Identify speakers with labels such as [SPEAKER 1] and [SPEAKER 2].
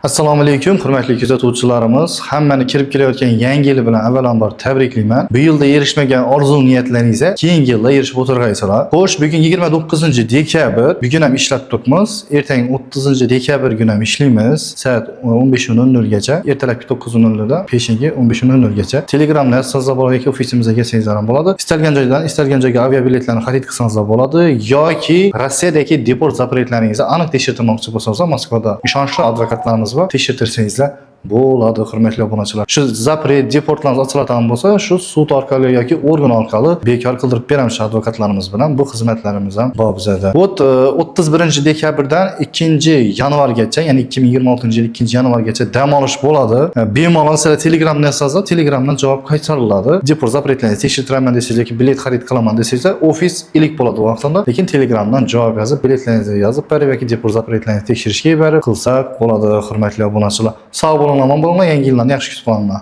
[SPEAKER 1] Assalomu alaykum, hurmatli kuzatuvchilarimiz. Hammani kirib kelayotgan yangi yil bilan avvalambor tabriklayman. Bu yilda erishmagan orzu niyatlaringizga keyingi yilda erishib o'tirgaysizlar. Xo'sh, bugun 29-dekabr. Bugun ham ishlab turibmiz. Ertaga 30-dekabr kuni ham ishlaymiz. Soat 15:00 gacha. Ertalabki 9:00 dan peshingi 15:00 gacha. Telegramda yozsangiz bo'ladi yoki ofisimizga kelsangizlar ham bo'ladi. Istalgan joydan istalgan joyga aviabiletlarni xarid qilsangiz bo'ladi yoki Rossiyadagi deport zapretlaringizni aniq tekshirtirmoqchi bo'lsangiz, Moskvada ishonchli advokatlarimiz va tekshirtirsangizlar bo'ladi, hurmatli obunachilar. Shu zapret deportlarimiz ochiladigan bo'lsa, shu sud orqali yoki organ orqali bekor qildirib beramiz advokatlarimiz bilan. Bu xizmatlarimiz ham bor bizda. 31-dekabrdan 2-yanvargacha, ya'ni 2026-yil 2-yanvargacha dam olish bo'ladi. Bemalol sizlar Telegramdan yozsangiz, Telegramdan javob qaytariladi. Deport zapretlaringizni tekshirtiraman desangiz yoki bilet xarid qilaman desangiz, ofis ilik bo'ladi vaqtida. Lekin Telegramdan javob yozib, biletlaringizni yozib, yoki deport zapretlaringizni tekshirishga yuborib qilsak bo'ladi, hurmatli obunachilar. Sog' bo'ling, omon bo'linglar, yangi yillarni yaxshi kutib qolinglar.